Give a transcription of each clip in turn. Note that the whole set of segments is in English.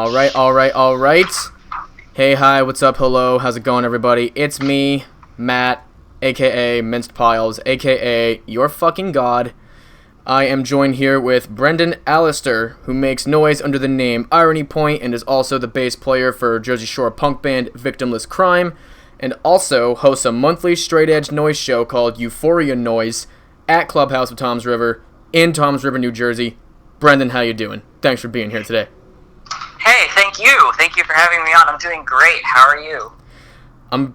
All right. Hey, hi, what's up, hello, how's it going, everybody? It's me, Matt, aka Minced Piles, aka Your Fucking God. I am joined here with Brendan Alister, who makes noise under the name Irony Point and is also the bass player for Jersey Shore punk band Victimless Crime, and also hosts a monthly straight-edge noise show called Euphoria Noise at Clubhouse of Toms River in Toms River, New Jersey. Brendan, how you doing? Thanks for being here today. Hey, thank you. Thank you for having me on. I'm doing great. How are you? I'm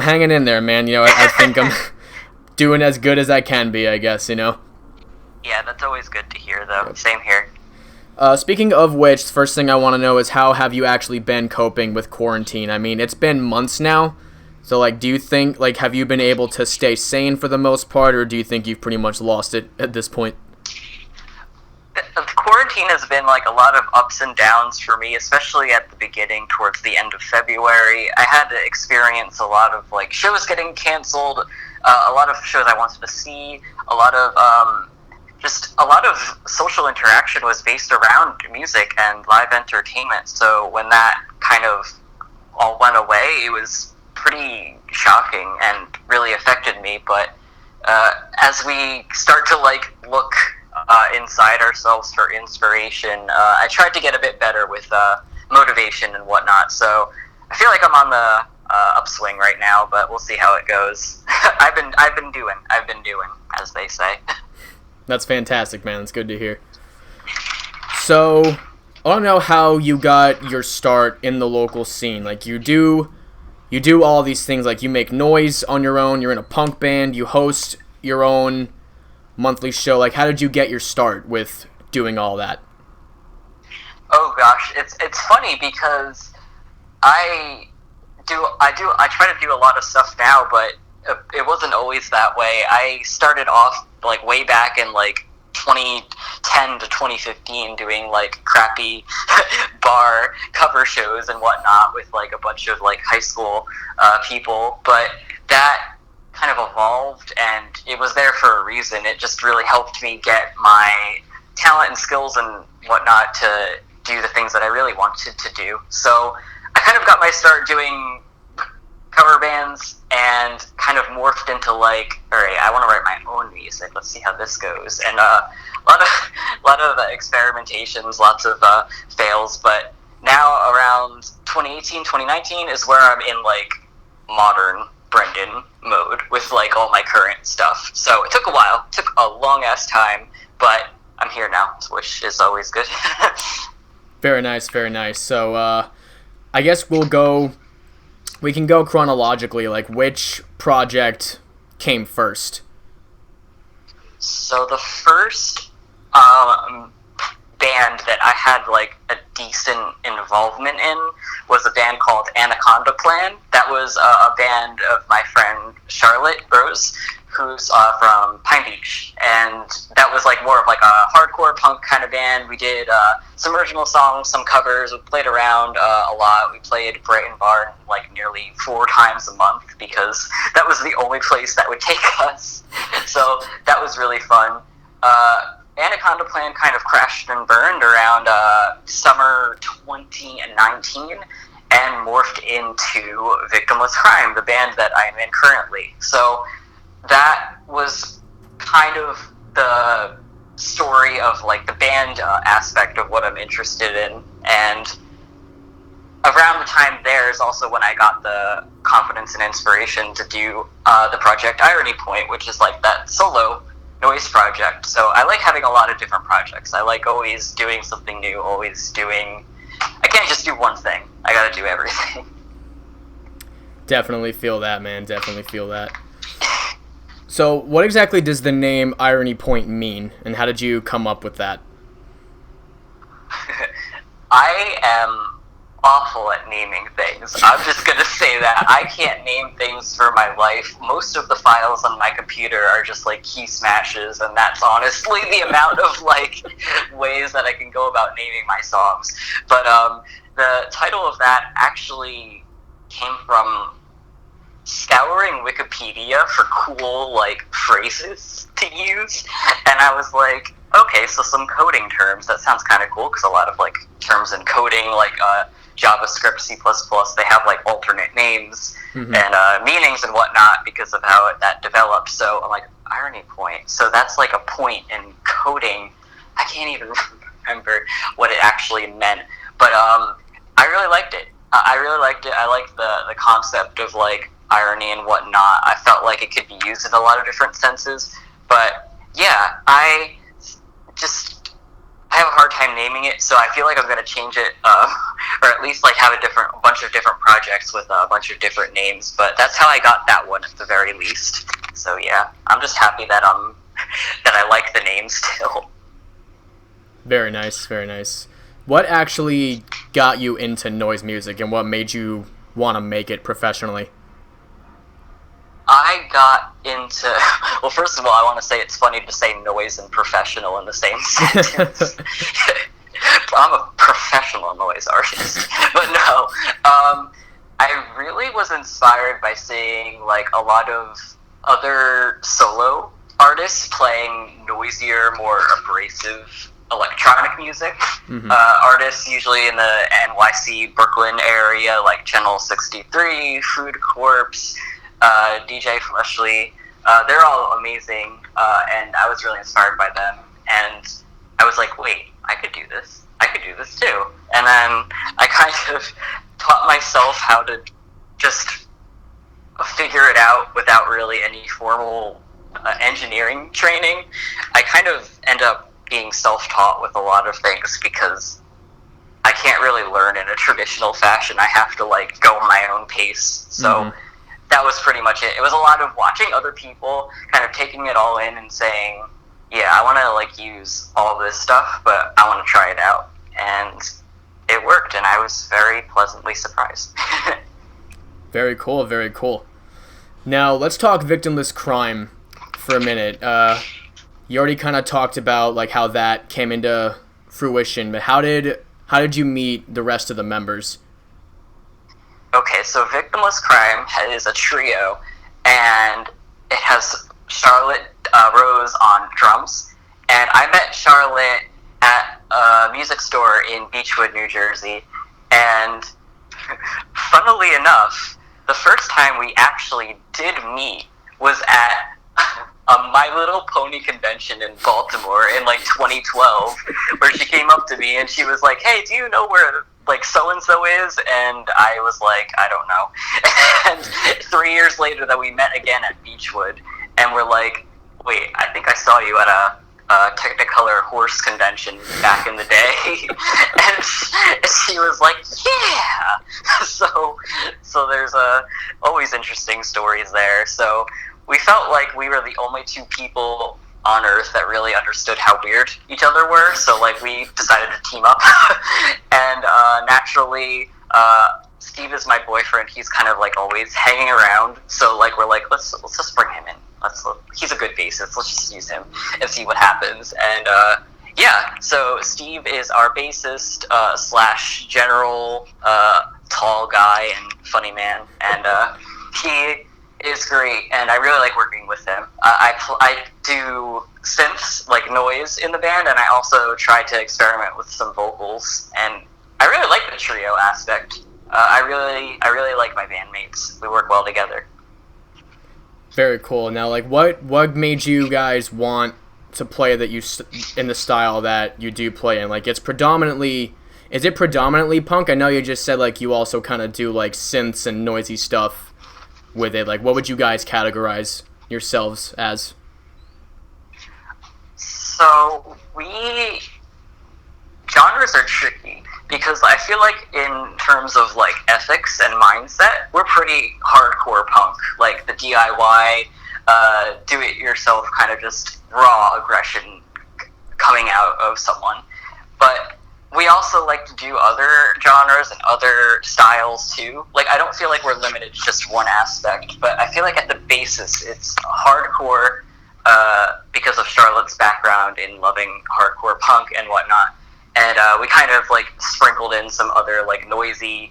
hanging in there, man. You know, I think I'm doing as good as I can be, I guess, you know? Yeah, that's always good to hear, though. Same here. Speaking of which, the first thing I want to know is how have you actually been coping with quarantine? I mean, it's been months now, so, like, do you think, like, have you been able to stay sane for the most part, or do you think you've pretty much lost it at this point? Quarantine has been, like, a lot of ups and downs for me, especially at the beginning, towards the end of February. I had to experience a lot of, like, shows getting canceled, a lot of shows I wanted to see, a lot of social interaction was based around music and live entertainment. So when that kind of all went away, it was pretty shocking and really affected me. But as we start to like look inside ourselves for inspiration, I tried to get a bit better with motivation and whatnot. So I feel like I'm on the upswing right now, but we'll see how it goes. I've been doing, as they say. That's fantastic, man. That's good to hear. So, I want to know how you got your start in the local scene. Like, you do all these things. Like, you make noise on your own. You're in a punk band. You host your own monthly show. Like, how did you get your start with doing all that? Oh gosh, it's funny because I try to do a lot of stuff now, but it wasn't always that way. I started off like way back in like 2010 to 2015 doing like crappy bar cover shows and whatnot with like a bunch of like high school people, but that kind of evolved and it was there for a reason. It just really helped me get my talent and skills and whatnot to do the things that I really wanted to do. So I kind of got my start doing cover bands and kind of morphed into like, all right, I want to write my own music. Let's see how this goes. And a lot of experimentations, lots of fails. But now around 2018, 2019 is where I'm in like modern Brendan mode with like all my current stuff. So it took a while, it took a long ass time, but I'm here now, which is always good. Very nice, very nice. So I guess we can go chronologically, like which project came first? So the first band that I had like a decent involvement in was a band called Anaconda Plan. That was a band of my friend Charlotte Rose, who's from Pine Beach, and that was like more of like a hardcore punk kind of band. We did some original songs, some covers. We played around a lot. We played Brighton Bar like nearly 4 times a month because that was the only place that would take us. So that was really fun. Anaconda Plan kind of crashed and burned around summer 2019 and morphed into Victimless Crime, the band that I'm in currently. So that was kind of the story of like the band aspect of what I'm interested in, and around the time there is also when I got the confidence and inspiration to do the project Irony Point, which is like that solo noise project. So I like having a lot of different projects. I like always doing something new, I can't just do one thing. I gotta do everything. Definitely feel that, man. Definitely feel that. So, what exactly does the name Irony Point mean, and how did you come up with that? I am awful at naming things. I'm just gonna say that. I can't name things for my life. Most of the files on my computer are just like key smashes, and that's honestly the amount of like ways that I can go about naming my songs. But the title of that actually came from scouring Wikipedia for cool like phrases to use, and I was like, okay, so some coding terms. That sounds kind of cool because a lot of like terms in coding, like JavaScript, C++, they have like alternate names Mm-hmm. and meanings and whatnot because of how that developed. So I'm like, irony point. So that's like a point in coding. I can't even remember what it actually meant, but I really liked it. I really liked it. I liked the concept of like irony and whatnot. I felt like it could be used in a lot of different senses. But yeah, I have a hard time naming it, so I feel like I'm going to change it, or at least like have a bunch of different projects with a bunch of different names. But that's how I got that one at the very least. So yeah, I'm just happy that that I like the name still. Very nice, very nice. What actually got you into noise music, and what made you want to make it professionally? I got into, well, first of all, I want to say it's funny to say noise and professional in the same sentence. I'm a professional noise artist. But no, I really was inspired by seeing like a lot of other solo artists playing noisier, more abrasive electronic music. Mm-hmm. Artists usually in the NYC, Brooklyn area, like Channel 63, Food Corpse, DJ Fleshly, they're all amazing, and I was really inspired by them, and I was like, wait, I could do this too, and then I kind of taught myself how to just figure it out without really any formal engineering training. I kind of end up being self-taught with a lot of things because I can't really learn in a traditional fashion. I have to like go my own pace, so mm-hmm. That was pretty much it. It was a lot of watching other people, kind of taking it all in and saying, yeah, I want to like use all this stuff, but I want to try it out. And it worked, and I was very pleasantly surprised. Very cool, very cool. Now, let's talk victimless crime for a minute. You already kind of talked about like how that came into fruition, but how did you meet the rest of the members? Okay, so Victimless Crime is a trio, and it has Charlotte Rose on drums, and I met Charlotte at a music store in Beechwood, New Jersey, and funnily enough, the first time we actually did meet was at a My Little Pony convention in Baltimore in like 2012, where she came up to me and she was like, hey, do you know where like so-and-so is? And I was like, I don't know. And 3 years later that we met again at Beechwood, and we're like, wait, I think I saw you at a Technicolor horse convention back in the day. And she was like, yeah. So there's always interesting stories there. So we felt like we were the only two people on Earth that really understood how weird each other were, so like we decided to team up. And naturally, Steve is my boyfriend. He's kind of like always hanging around, so like we're like, let's just bring him in. He's a good bassist. Let's just use him and see what happens. And yeah, so Steve is our bassist / general tall guy and funny man, and he is great, and I really like working with him. I do synths, like noise, in the band, and I also try to experiment with some vocals, and I really like the trio aspect. I really like my bandmates. We work well together. Very cool. Now, like, what made you guys want to play in the style that you do play in? Like, is it predominantly punk? I know you just said like you also kind of do like synths and noisy stuff with it. Like, what would you guys categorize yourselves as? So genres are tricky because I feel like in terms of like ethics and mindset, we're pretty hardcore punk, like the DIY, do-it-yourself kind of just raw aggression coming out of someone. But we also like to do other genres and other styles too. Like, I don't feel like we're limited to just one aspect, but I feel like at the basis it's hardcore because of Charlotte's background in loving hardcore punk and whatnot. And we kind of like sprinkled in some other like noisy,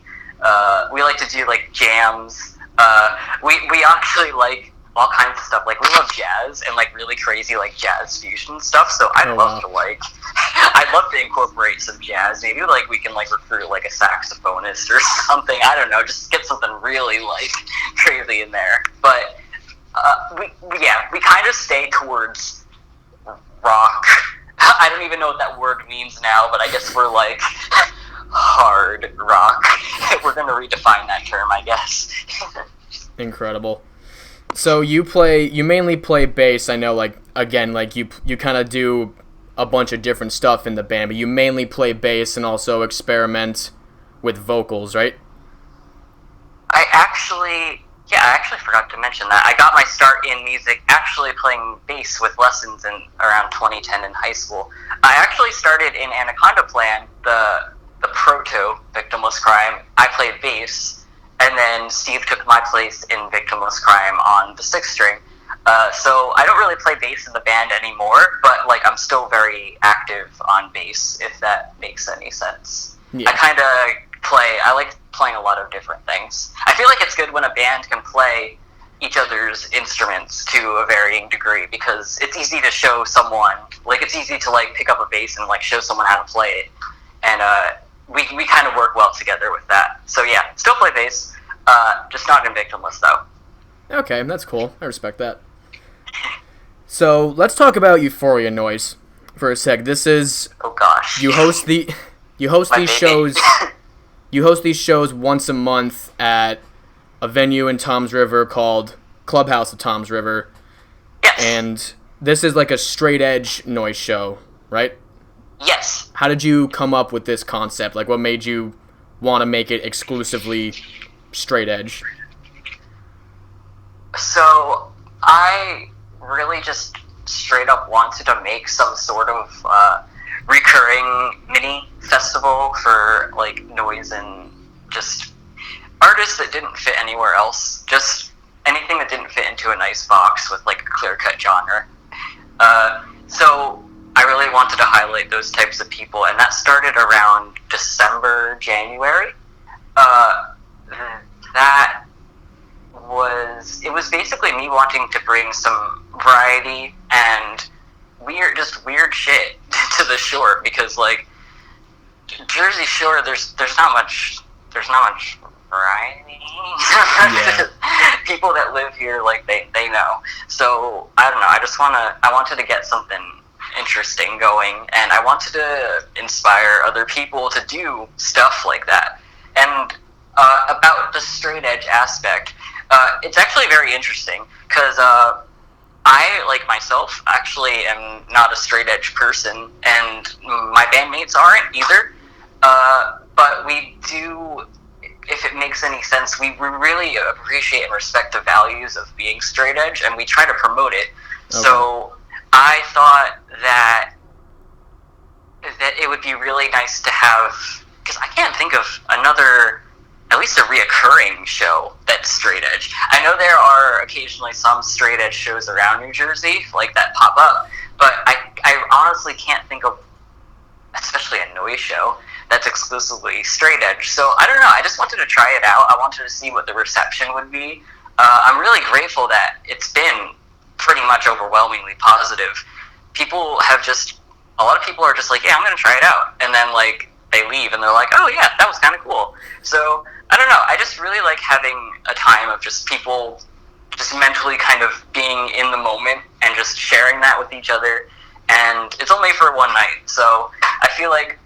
we like to do like jams. We actually like all kinds of stuff. Like, we love jazz and like really crazy like jazz fusion stuff. So I'd love to I'd love to incorporate some jazz. Maybe like we can like recruit like a saxophonist or something. I don't know. Just get something really like crazy in there. But we kind of stay towards rock. I don't even know what that word means now, but I guess we're like hard rock. We're going to redefine that term, I guess. Incredible. So you mainly play bass. I know, like, again, like you kind of do a bunch of different stuff in the band, but you mainly play bass and also experiment with vocals, right? I actually forgot to mention that. I got my start in music actually playing bass with lessons in around 2010 in high school. I actually started in Anaconda Plan, the proto Victimless Crime. I played bass, and then Steve took my place in Victimless Crime on the 6th string. So I don't really play bass in the band anymore, but like I'm still very active on bass, if that makes any sense. Yeah. I like playing a lot of different things. I feel like it's good when a band can play each other's instruments to a varying degree, because it's easy to show someone, like it's easy to like pick up a bass and like show someone how to play it, and we kind of work well together with that. So yeah, still play bass, just not in Victimless though. Okay, that's cool. I respect that. So let's talk about Euphoria Noise for a sec. This is you host these shows. You host these shows once a month at a venue in Toms River called Clubhouse of Toms River. Yes. And this is like a straight edge noise show, right? Yes. How did you come up with this concept? Like, what made you want to make it exclusively straight edge? So I really just straight up wanted to make some sort of recurring mini festival for like noise and just artists that didn't fit anywhere else, just anything that didn't fit into a nice box with like a clear-cut genre. So I really wanted to highlight those types of people, and that started around December, January. It was basically me wanting to bring some variety and weird shit to the shore, because like Jersey Shore, there's not much variety. Yeah. People that live here, like they know. So I don't know. I wanted to get something interesting going, and I wanted to inspire other people to do stuff like that. And about the straight edge aspect, it's actually very interesting, because I, like myself, actually am not a straight edge person, and my bandmates aren't either. But we do, if it makes any sense, we really appreciate and respect the values of being straight edge, and we try to promote it. Okay. So I thought that it would be really nice to have, because I can't think of another, at least a reoccurring show that's straight edge. I know there are occasionally some straight edge shows around New Jersey, like that pop up, but I honestly can't think of, especially a noise show, that's exclusively straight edge. So I don't know, I just wanted to try it out. I wanted to see what the reception would be. I'm really grateful that it's been pretty much overwhelmingly positive. A lot of people are just like, yeah, I'm going to try it out. And then like they leave and they're like, oh yeah, that was kind of cool. So I don't know, I just really like having a time of just people just mentally kind of being in the moment and just sharing that with each other. And it's only for one night, so I feel like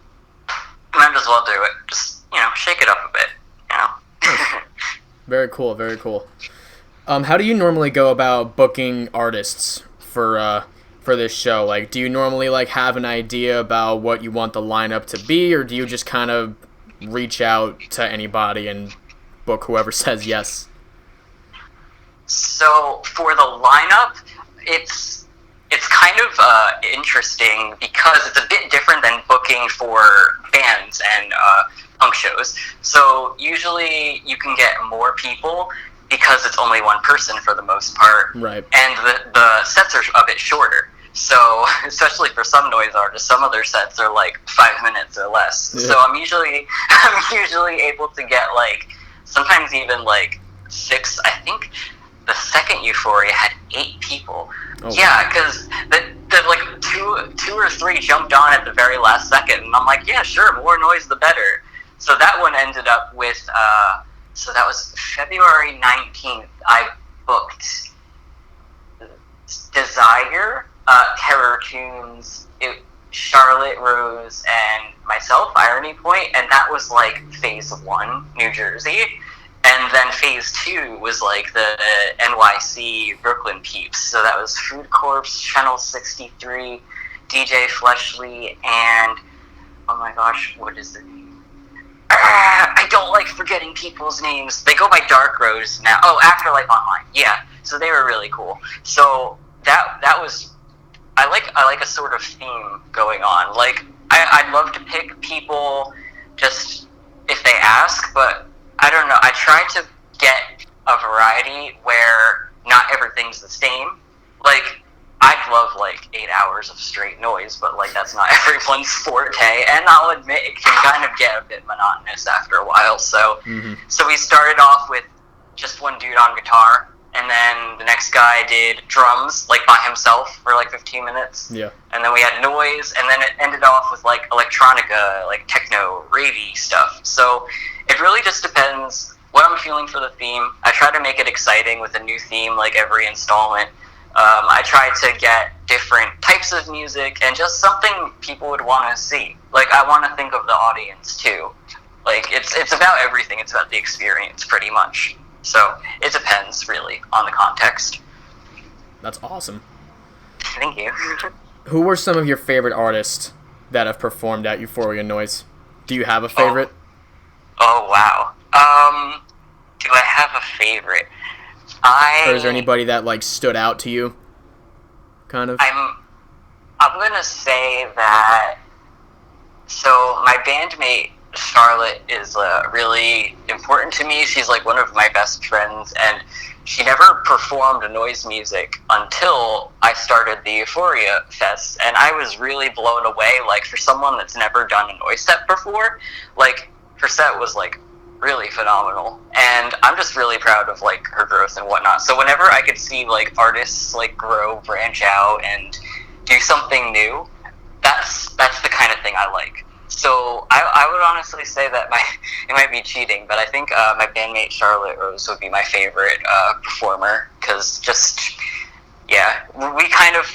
I might as well do it. Just, shake it up a bit, Very cool, very cool. How do you normally go about booking artists for this show? Like, do you normally like have an idea about what you want the lineup to be, or do you just kind of reach out to anybody and book whoever says yes? So for the lineup, it's kind of interesting, because it's a bit different than booking for bands and punk shows. So usually you can get more people because it's only one person for the most part. Right. And the sets are a bit shorter. So especially for some noise artists, some of their sets are like 5 minutes or less. Yeah. So I'm usually able to get like sometimes even like 6. I think the second Euphoria had 8 people. Oh, yeah, because the like two or three jumped on at the very last second, and I'm like, yeah, sure, more noise the better. So that one ended up with so that was February 19th. I booked Desire, Terror Tunes, Charlotte, Rose, and myself, Irony Point, and that was like phase 1, New Jersey. And then phase 2 was like the NYC Brooklyn peeps. So that was Food Corps, Channel 63, DJ Fleshly, and oh my gosh, what is the name? I don't like forgetting people's names. They go by Dark Rose now. Oh, Afterlife Online. Yeah. So they were really cool. So that was I like a sort of theme going on. Like I'd love to pick people just if they ask, but I don't know. I try to get a variety where not everything's the same. Like, I'd love, 8 hours of straight noise, but, that's not everyone's forte. And I'll admit, it can kind of get a bit monotonous after a while. So, so we started off with just one dude on guitar, and then the next guy did drums, by himself for, 15 minutes. Yeah. And then we had noise, and then it ended off with, electronica, techno, ravey stuff. So it really just depends what I'm feeling for the theme. I try to make it exciting with a new theme, every installment. I try to get different types of music and just something people would want to see. I want to think of the audience, too. It's about everything. It's about the experience, pretty much. So it depends, really, on the context. That's awesome. Thank you. Who were some of your favorite artists that have performed at Euphoria Noise? Do you have a favorite? Oh wow. Do I have a favorite? Or is there anybody that stood out to you? Kind of. I'm gonna say that. So my bandmate Charlotte is really important to me. She's one of my best friends, and she never performed noise music until I started the Euphoria Fest, and I was really blown away. For someone that's never done a noise set before, her set was really phenomenal, and I'm just really proud of her growth and whatnot. So whenever I could see artists grow, branch out, and do something new, that's the kind of thing I like. So I would honestly say that it might be cheating, but I think my bandmate Charlotte Rose would be my favorite performer, because we kind of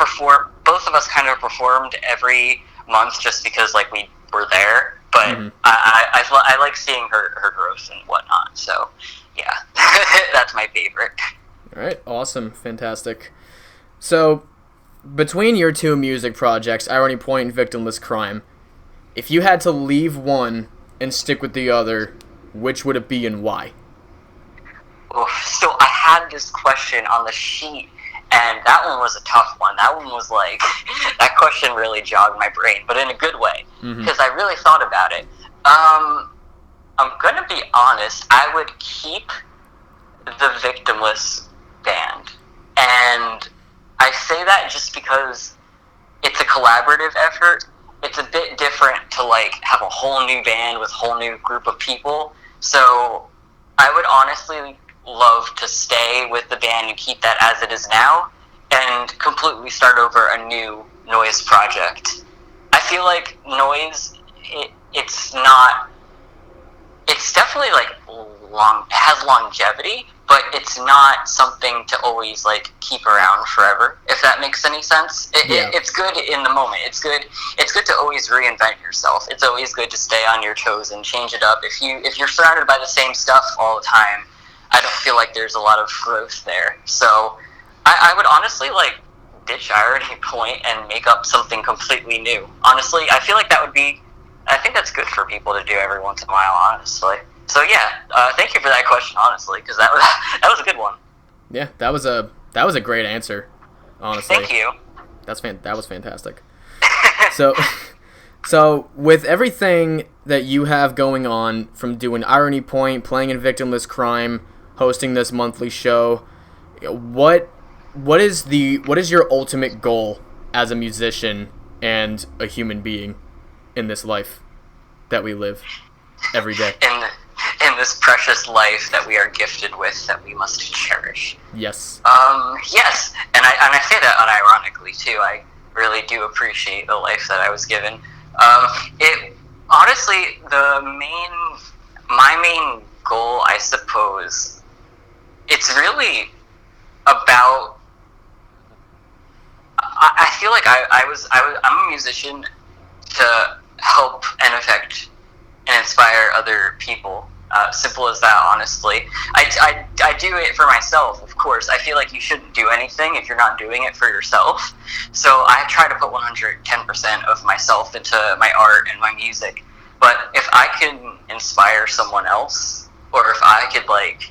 both of us kind of performed every month just because we were there. But I like seeing her growth and whatnot. So, yeah, that's my favorite. All right, awesome, fantastic. So, between your two music projects, Irony Point and Victimless Crime, if you had to leave one and stick with the other, which would it be and why? So I had this question on the sheet, and that one was a tough one. That one was that question really jogged my brain, but in a good way, because I really thought about it. I'm going to be honest, I would keep the Victimless band. And I say that just because it's a collaborative effort. It's a bit different to have a whole new band with a whole new group of people. So I would honestly love to stay with the band and keep that as it is now, and completely start over a new noise project. I feel noise, it's definitely it has longevity, but it's not something to always keep around forever, if that makes any sense. It's good in the moment. It's good to always reinvent yourself. It's always good to stay on your toes and change it up. If you're surrounded by the same stuff all the time, I don't feel there's a lot of growth there. So I would honestly ditch Irony Point and make up something completely new. Honestly, I feel I think that's good for people to do every once in a while, honestly. So yeah, thank you for that question, honestly, because that was a good one. Yeah, that was a great answer, honestly. Thank you. That was fantastic. So with everything that you have going on, from doing Irony Point, playing in Victimless Crime, hosting this monthly show, what is your ultimate goal as a musician and a human being in this life that we live every day? in this precious life that we are gifted with that we must cherish. Yes. Yes, and I say that unironically too. I really do appreciate the life that I was given. It honestly, my main goal, I suppose, it's really about. I feel like I'm a musician to help and affect and inspire other people. Simple as that, honestly. I do it for myself, of course. I feel like you shouldn't do anything if you're not doing it for yourself. So I try to put 110% of myself into my art and my music. But if I can inspire someone else, or if I could, like,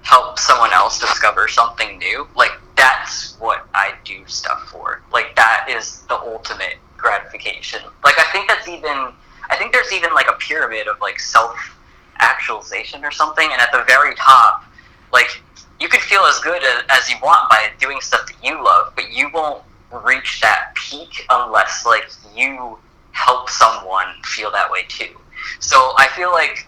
help someone else discover something new, like, that's what I do stuff for. Like, that is the ultimate gratification. Like, I think there's even, like, a pyramid of, like, self-actualization or something, and at the very top, like, you could feel as good as you want by doing stuff that you love, but you won't reach that peak unless, like, you help someone feel that way too. So I feel like,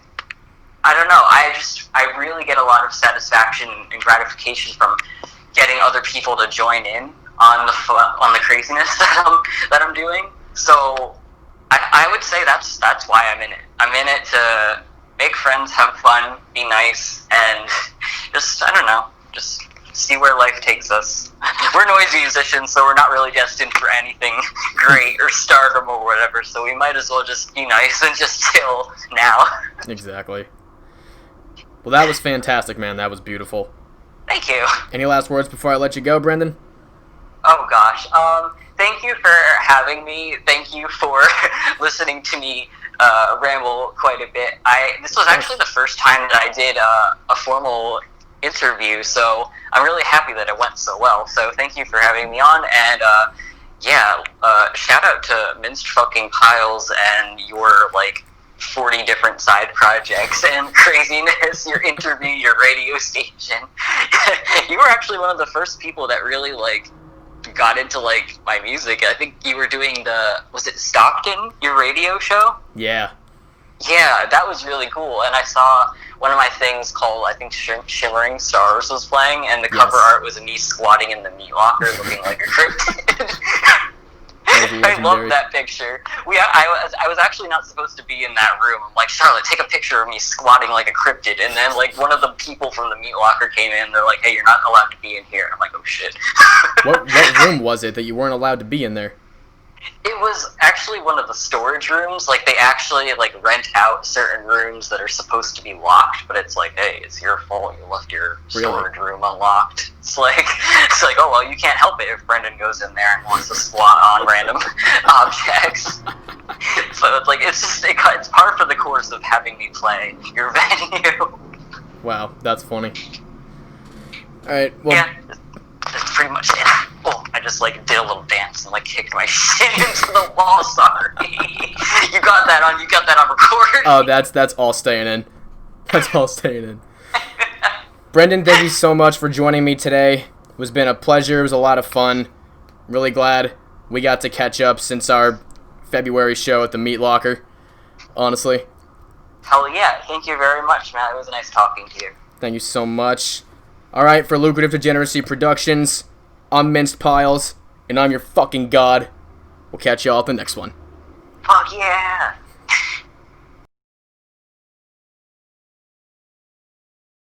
I don't know, I really get a lot of satisfaction and gratification from getting other people to join in on the craziness that I'm doing. So I would say that's why I'm in it. I'm in it to make friends, have fun, be nice, and just, I don't know, just see where life takes us. We're noise musicians, so we're not really destined for anything great or stardom or whatever, so we might as well just be nice and just chill now. Exactly. Well, that was fantastic, man. That was beautiful. Thank you. Any last words before I let you go, Brendan? Oh, gosh. Thank you for having me. Thank you for listening to me ramble quite a bit. This was actually the first time that I did a formal interview, so I'm really happy that it went so well. So thank you for having me on, and shout out to Minced Fucking Piles and your, like, 40 different side projects and craziness, your interview, your radio station. You were actually one of the first people that really, like, got into, like, my music. I think you were doing was it Stockton, your radio show? Yeah. Yeah, that was really cool. And I saw one of my things called, I think, Shimmering Stars was playing, and the cover art was me squatting in the meat locker looking like a cryptid. I love that picture. I was actually not supposed to be in that room. I'm like, Charlotte, take a picture of me squatting like a cryptid. And then, like, one of the people from the meat locker came in. They're like, hey, you're not allowed to be in here. And I'm like, oh, shit. What room was it that you weren't allowed to be in there? It was actually one of the storage rooms. Like, they actually, like, rent out certain rooms that are supposed to be locked, but it's like, hey, it's your fault. You left your storage room unlocked. It's like, oh, well, you can't help it if Brendan goes in there and wants to squat on random objects. So it's like, it's par for the course of having me play your venue. Wow, that's funny. Alright, well... Yeah, that's pretty much it. Oh, I just, like, did a little dance and, like, kicked my shit into the wall. Sorry. You got that on record. Oh, that's all staying in. That's all staying in. Brendan, thank you so much for joining me today. It has been a pleasure. It was a lot of fun. Really glad we got to catch up since our February show at the Meat Locker. Honestly. Hell yeah. Thank you very much, Matt. It was nice talking to you. Thank you so much. Alright, for Lucrative Degeneracy Productions, I'm Minced Piles, and I'm your fucking god. We'll catch y'all at the next one. Fuck yeah!